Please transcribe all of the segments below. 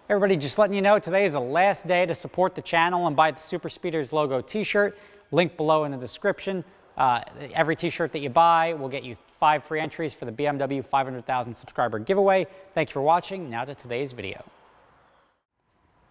Everybody, just letting you know, today is the last day to support the channel and buy the Super Speeders logo t-shirt. Link below in the description. Every t-shirt that you buy will get you 5 free entries for the BMW 500,000 subscriber giveaway. Thank you for watching. Now to today's video.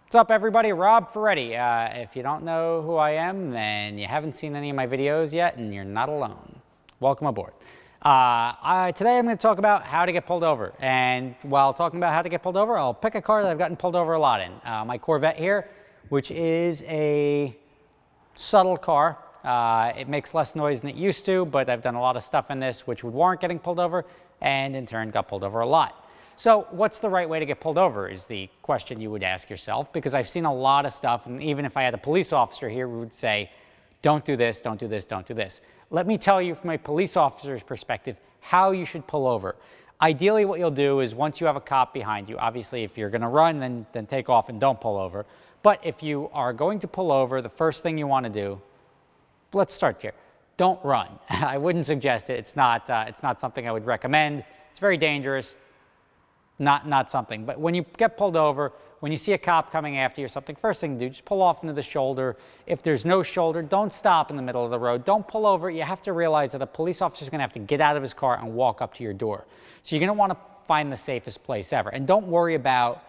What's up, everybody? Rob Ferretti. If you don't know who I am, then you haven't seen any of my videos yet, and you're not alone. Welcome aboard. Today I'm going to talk about how to get pulled over. And while talking about how to get pulled over, I'll pick a car that I've gotten pulled over a lot in. My Corvette here, which is a subtle car. It makes less noise than it used to, but I've done a lot of stuff in this which would warrant getting pulled over, and in turn got pulled over a lot. So what's the right way to get pulled over is the question you would ask yourself, because I've seen a lot of stuff, and even if I had a police officer here who would say, don't do this, don't do this, don't do this. Let me tell you from a police officer's perspective how you should pull over. Ideally, what you'll do is once you have a cop behind you, obviously if you're going to run, then take off and don't pull over. But if you are going to pull over, the first thing you want to do, let's start here. Don't run. I wouldn't suggest it. It's not something I would recommend. It's very dangerous. Not something. But when you get pulled over, when you see a cop coming after you or something, first thing to do, just pull off into the shoulder. If there's no shoulder, don't stop in the middle of the road. Don't pull over. You have to realize that a police officer is going to have to get out of his car and walk up to your door. So you're going to want to find the safest place ever. And don't worry about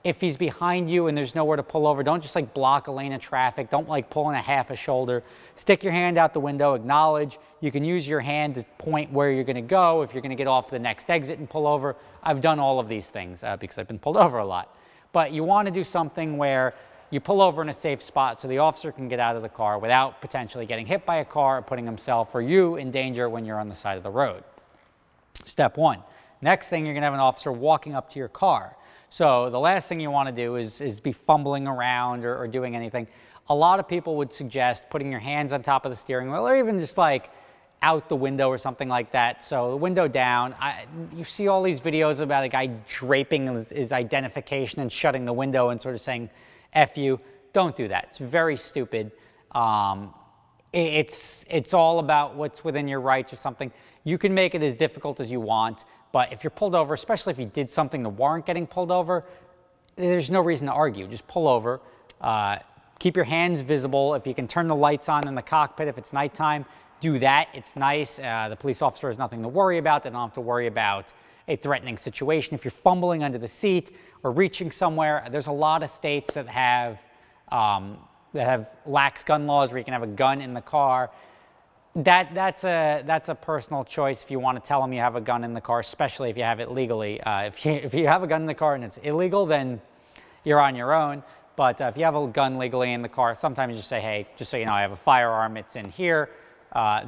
if he's behind you and there's nowhere to pull over. Don't just like block a lane of traffic. Don't like pull in a half a shoulder. Stick your hand out the window, acknowledge. You can use your hand to point where you're going to go if you're going to get off the next exit and pull over. I've done all of these things because I've been pulled over a lot. But you want to do something where you pull over in a safe spot so the officer can get out of the car without potentially getting hit by a car or putting himself or you in danger when you're on the side of the road. Step one. Next thing, you're going to have an officer walking up to your car. So the last thing you want to do is be fumbling around or doing anything. A lot of people would suggest putting your hands on top of the steering wheel or even just like out the window or something like that. So the window down. You see all these videos about a guy draping his identification and shutting the window and sort of saying, F you. Don't do that. It's very stupid. It's all about what's within your rights or something. You can make it as difficult as you want, but if you're pulled over, especially if you did something to warrant getting pulled over, there's no reason to argue. Just pull over. Keep your hands visible. If you can turn the lights on in the cockpit if it's nighttime, do that. It's nice. The police officer has nothing to worry about. They don't have to worry about a threatening situation. If you're fumbling under the seat or reaching somewhere, there's a lot of states that have lax gun laws where you can have a gun in the car. That's a personal choice if you want to tell them you have a gun in the car, especially if you have it legally. If you have a gun in the car and it's illegal, then you're on your own. But if you have a gun legally in the car, sometimes you just say, hey, just so you know, I have a firearm, it's in here.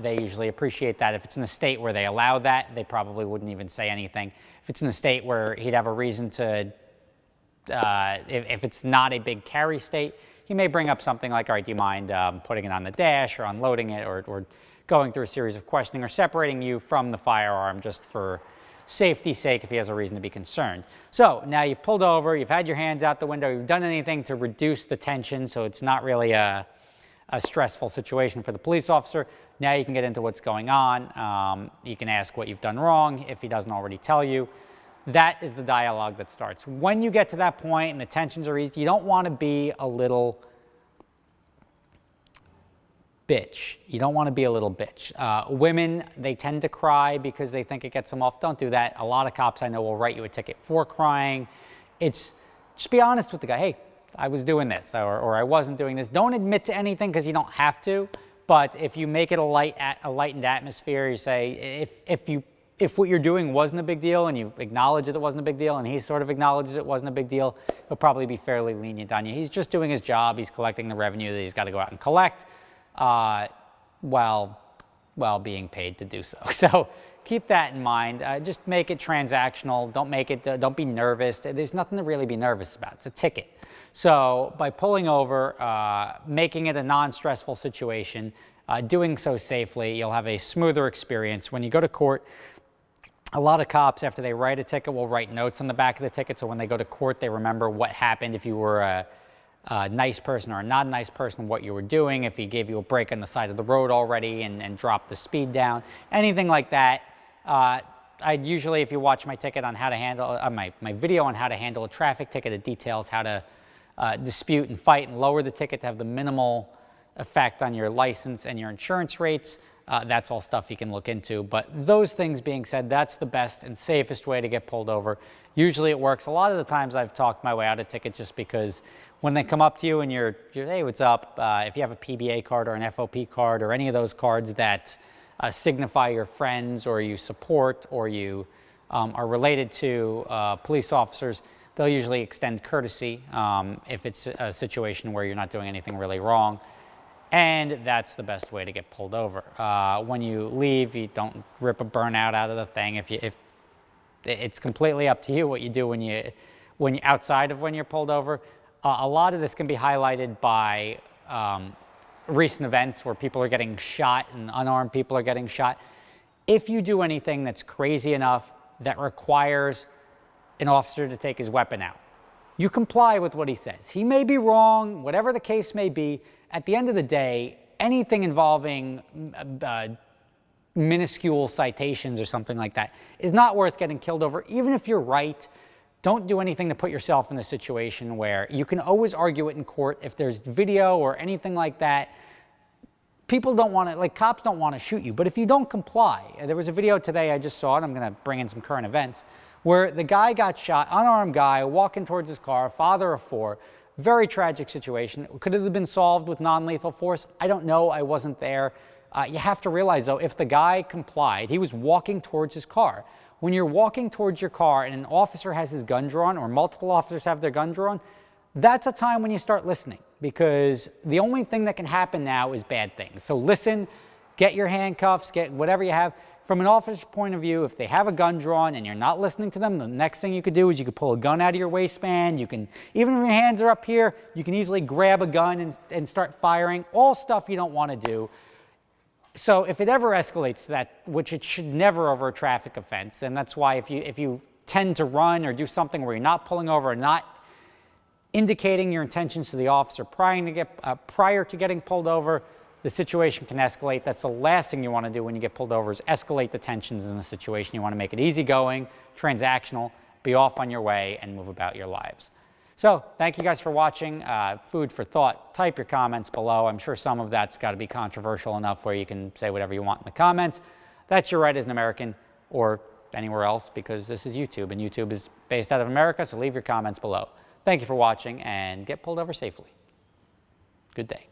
They usually appreciate that. If it's in a state where they allow that, they probably wouldn't even say anything. If it's in a state where he'd have a reason to, if it's not a big carry state, he may bring up something like, all right, do you mind putting it on the dash or unloading it or going through a series of questioning or separating you from the firearm just for safety's sake if he has a reason to be concerned. So now you've pulled over, you've had your hands out the window, you've done anything to reduce the tension so it's not really a stressful situation for the police officer. Now you can get into what's going on. You can ask what you've done wrong if he doesn't already tell you. That is the dialogue that starts. When you get to that point and the tensions are eased, you don't want to be a little bitch. You don't want to be a little bitch. Women, they tend to cry because they think it gets them off. Don't do that. A lot of cops I know will write you a ticket for crying. Just be honest with the guy. Hey, I was doing this or I wasn't doing this. Don't admit to anything because you don't have to. But if you make it a lightened atmosphere, you say, if what you're doing wasn't a big deal and you acknowledge that it wasn't a big deal and he sort of acknowledges it wasn't a big deal, he'll probably be fairly lenient on you. He's just doing his job. He's collecting the revenue that he's got to go out and collect while being paid to do so. So keep that in mind. Just make it transactional. Don't be nervous. There's nothing to really be nervous about. It's a ticket. So by pulling over, making it a non-stressful situation, doing so safely, you'll have a smoother experience. When you go to court, a lot of cops, after they write a ticket, will write notes on the back of the ticket. So when they go to court, they remember what happened, if you were a nice person or a not nice person, what you were doing, if he gave you a break on the side of the road already and dropped the speed down, anything like that. I'd usually, if you watch my ticket on how to handle, my video on how to handle a traffic ticket, it details how to dispute and fight and lower the ticket to have the minimal effect on your license and your insurance rates. That's all stuff you can look into. But those things being said, that's the best and safest way to get pulled over. Usually it works. A lot of the times I've talked my way out of ticket just because when they come up to you and you're hey, what's up? If you have a PBA card or an FOP card or any of those cards that signify your friends or you support or you are related to police officers, they'll usually extend courtesy if it's a situation where you're not doing anything really wrong. And that's the best way to get pulled over. When you leave, you don't rip a burnout out of the thing. If it's completely up to you what you do when you outside of when you're pulled over. A lot of this can be highlighted by recent events where people are getting shot and unarmed people are getting shot. If you do anything that's crazy enough that requires an officer to take his weapon out, you comply with what he says. He may be wrong, whatever the case may be. At the end of the day, anything involving minuscule citations or something like that is not worth getting killed over. Even if you're right, don't do anything to put yourself in a situation where you can always argue it in court. If there's video or anything like that, people don't want to, like cops don't want to shoot you. But if you don't comply, there was a video today, I just saw it, I'm going to bring in some current events, where the guy got shot, unarmed guy, walking towards his car, father of four. Very tragic situation. Could it have been solved with non-lethal force? I don't know. I wasn't there. You have to realize, though, if the guy complied, he was walking towards his car. When you're walking towards your car and an officer has his gun drawn or multiple officers have their gun drawn, that's a time when you start listening, because the only thing that can happen now is bad things. So listen, get your handcuffs, get whatever you have. From an officer's point of view, if they have a gun drawn and you're not listening to them, the next thing you could do is you could pull a gun out of your waistband. You can, even if your hands are up here, you can easily grab a gun and start firing. All stuff you don't want to do. So if it ever escalates to that, which it should never over a traffic offense, and that's why if you tend to run or do something where you're not pulling over and not indicating your intentions to the officer prior to getting pulled over, the situation can escalate. That's the last thing you want to do when you get pulled over, is escalate the tensions in the situation. You want to make it easygoing, transactional, be off on your way, and move about your lives. So thank you guys for watching. Food for thought. Type your comments below. I'm sure some of that's got to be controversial enough where you can say whatever you want in the comments. That's your right as an American, or anywhere else, because this is YouTube, and YouTube is based out of America, so leave your comments below. Thank you for watching, and get pulled over safely. Good day.